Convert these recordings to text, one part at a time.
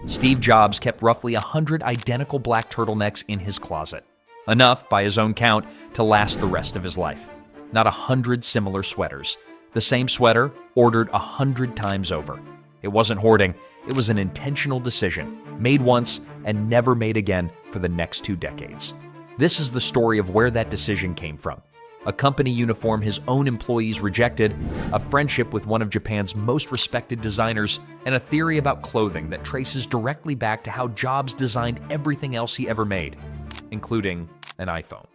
Steve Jobs kept roughly 100 identical black turtlenecks in his closet. Enough, by his own count, to last the rest of his life. Not 100 similar sweaters. The same sweater, ordered 100 times over. It wasn't hoarding, it was an intentional decision, made once and never made again for the next 2 decades. This is the story of where that decision came from. A company uniform his own employees rejected, a friendship with one of Japan's most respected designers, and a theory about clothing that traces directly back to how Jobs designed everything else he ever made, including an iPhone.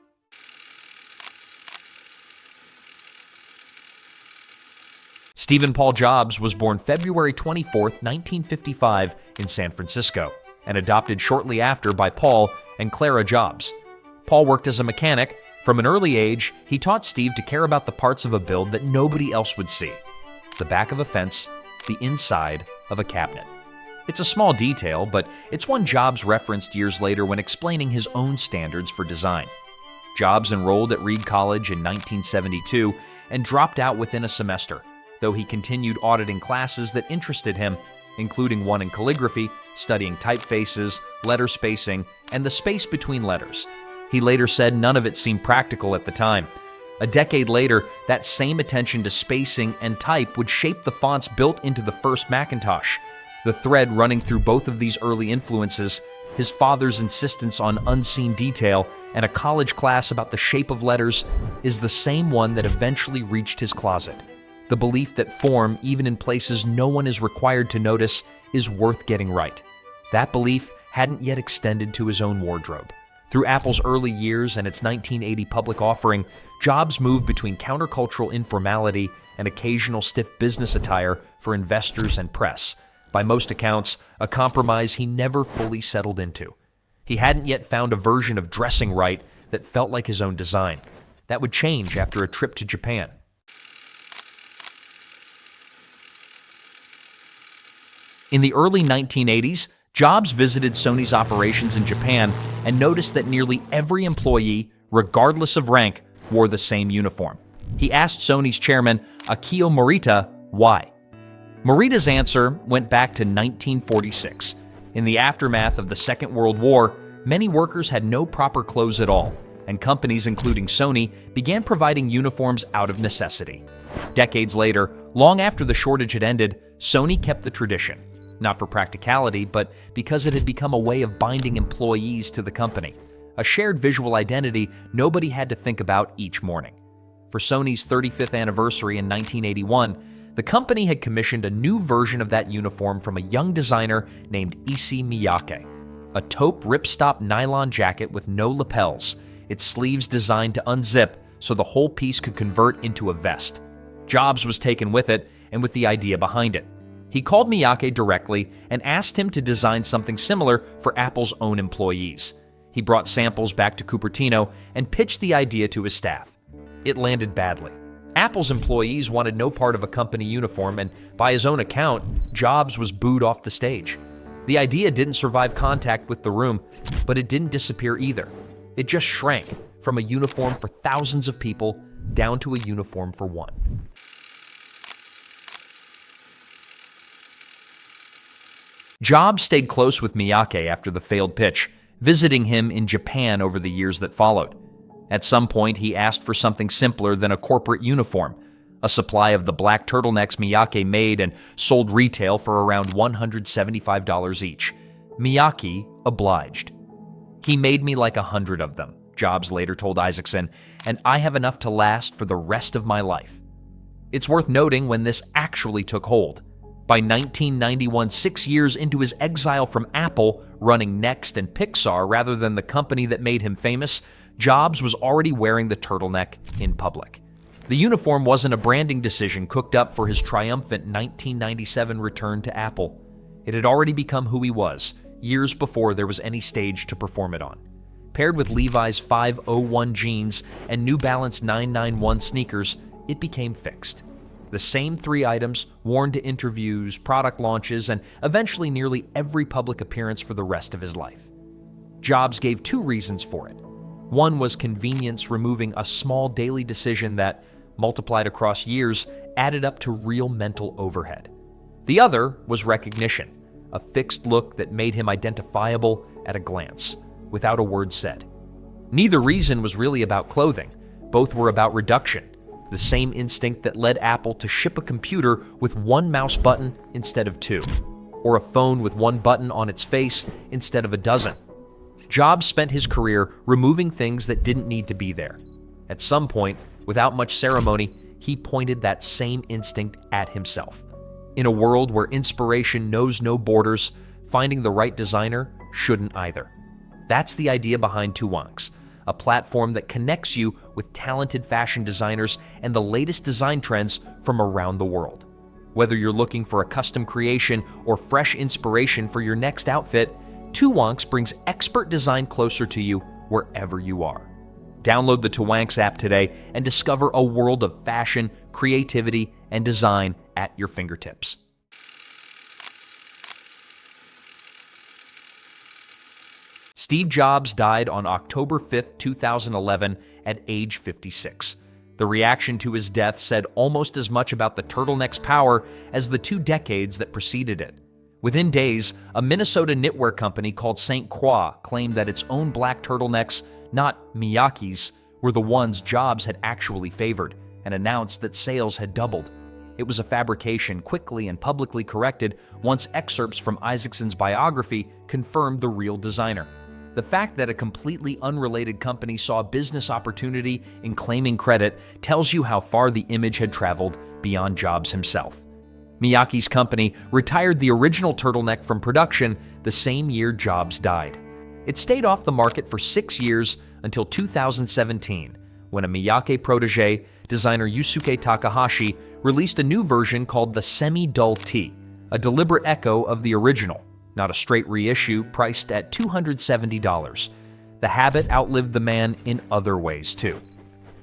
Stephen Paul Jobs was born February 24, 1955, in San Francisco, and adopted shortly after by Paul and Clara Jobs. Paul worked as a mechanic. From an early age, he taught Steve to care about the parts of a build that nobody else would see. The back of a fence, the inside of a cabinet. It's a small detail, but it's one Jobs referenced years later when explaining his own standards for design. Jobs enrolled at Reed College in 1972 and dropped out within a semester, though he continued auditing classes that interested him, including one in calligraphy, studying typefaces, letter spacing, and the space between letters. He later said none of it seemed practical at the time. A decade later, that same attention to spacing and type would shape the fonts built into the first Macintosh. The thread running through both of these early influences, his father's insistence on unseen detail, and a college class about the shape of letters, is the same one that eventually reached his closet. The belief that form, even in places no one is required to notice, is worth getting right. That belief hadn't yet extended to his own wardrobe. Through Apple's early years and its 1980 public offering, Jobs moved between countercultural informality and occasional stiff business attire for investors and press. By most accounts, a compromise he never fully settled into. He hadn't yet found a version of dressing right that felt like his own design. That would change after a trip to Japan. In the early 1980s, Jobs visited Sony's operations in Japan and noticed that nearly every employee, regardless of rank, wore the same uniform. He asked Sony's chairman, Akio Morita, why. Morita's answer went back to 1946. In the aftermath of the Second World War, many workers had no proper clothes at all, and companies, including Sony, began providing uniforms out of necessity. Decades later, long after the shortage had ended, Sony kept the tradition. Not for practicality, but because it had become a way of binding employees to the company. A shared visual identity nobody had to think about each morning. For Sony's 35th anniversary in 1981, the company had commissioned a new version of that uniform from a young designer named Issey Miyake. A taupe ripstop nylon jacket with no lapels, its sleeves designed to unzip so the whole piece could convert into a vest. Jobs was taken with it and with the idea behind it. He called Miyake directly and asked him to design something similar for Apple's own employees. He brought samples back to Cupertino and pitched the idea to his staff. It landed badly. Apple's employees wanted no part of a company uniform, and by his own account, Jobs was booed off the stage. The idea didn't survive contact with the room, but it didn't disappear either. It just shrank from a uniform for thousands of people down to a uniform for one. Jobs stayed close with Miyake after the failed pitch, visiting him in Japan over the years that followed. At some point, he asked for something simpler than a corporate uniform, a supply of the black turtlenecks Miyake made and sold retail for around $175 each. Miyake obliged. He made me like 100 of them, Jobs later told Isaacson, and I have enough to last for the rest of my life. It's worth noting when this actually took hold. By 1991, 6 years into his exile from Apple, running Next and Pixar rather than the company that made him famous, Jobs was already wearing the turtleneck in public. The uniform wasn't a branding decision cooked up for his triumphant 1997 return to Apple. It had already become who he was, years before there was any stage to perform it on. Paired with Levi's 501 jeans and New Balance 991 sneakers, it became fixed. The same 3 items, worn to interviews, product launches, and eventually nearly every public appearance for the rest of his life. Jobs gave 2 reasons for it. One was convenience, removing a small daily decision that, multiplied across years, added up to real mental overhead. The other was recognition. a fixed look that made him identifiable at a glance, without a word said. Neither reason was really about clothing. Both were about reduction, the same instinct that led Apple to ship a computer with one mouse button instead of two, or a phone with one button on its face instead of a dozen. Jobs spent his career removing things that didn't need to be there. At some point, without much ceremony, he pointed that same instinct at himself. In a world where inspiration knows no borders, finding the right designer shouldn't either. That's the idea behind Tuwonks, a platform that connects you with talented fashion designers and the latest design trends from around the world. Whether you're looking for a custom creation or fresh inspiration for your next outfit, Tuwonks brings expert design closer to you wherever you are. Download the Tuwonks app today and discover a world of fashion, creativity, and design at your fingertips. Steve Jobs died on October 5, 2011, at age 56. The reaction to his death said almost as much about the turtleneck's power as the 2 decades that preceded it. Within days, a Minnesota knitwear company called St. Croix claimed that its own black turtlenecks, not Miyake's, were the ones Jobs had actually favored, and announced that sales had doubled. It was a fabrication quickly and publicly corrected once excerpts from Isaacson's biography confirmed the real designer. The fact that a completely unrelated company saw a business opportunity in claiming credit tells you how far the image had traveled beyond Jobs himself. Miyake's company retired the original turtleneck from production the same year Jobs died. It stayed off the market for 6 years until 2017, when a Miyake protege, designer Yusuke Takahashi, released a new version called the Semi-Dull Tee, a deliberate echo of the original, not a straight reissue priced at $270. The habit outlived the man in other ways, too.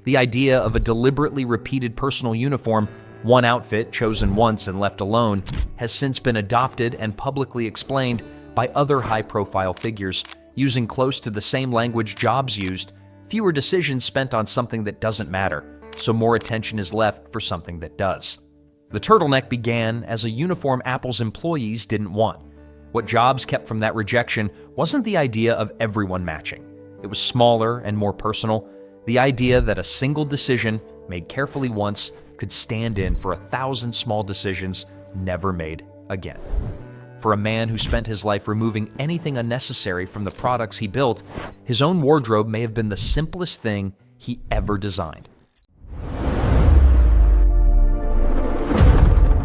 The idea of a deliberately repeated personal uniform, one outfit chosen once and left alone, has since been adopted and publicly explained by other high-profile figures, using close to the same language Jobs used. Fewer decisions spent on something that doesn't matter, so more attention is left for something that does. The turtleneck began as a uniform Apple's employees didn't want. What Jobs kept from that rejection wasn't the idea of everyone matching. It was smaller and more personal, the idea that a single decision, made carefully once, could stand in for 1,000 small decisions never made again. For a man who spent his life removing anything unnecessary from the products he built, his own wardrobe may have been the simplest thing he ever designed.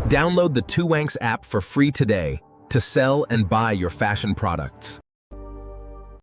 Download the Tuwonks app for free today to sell and buy your fashion products.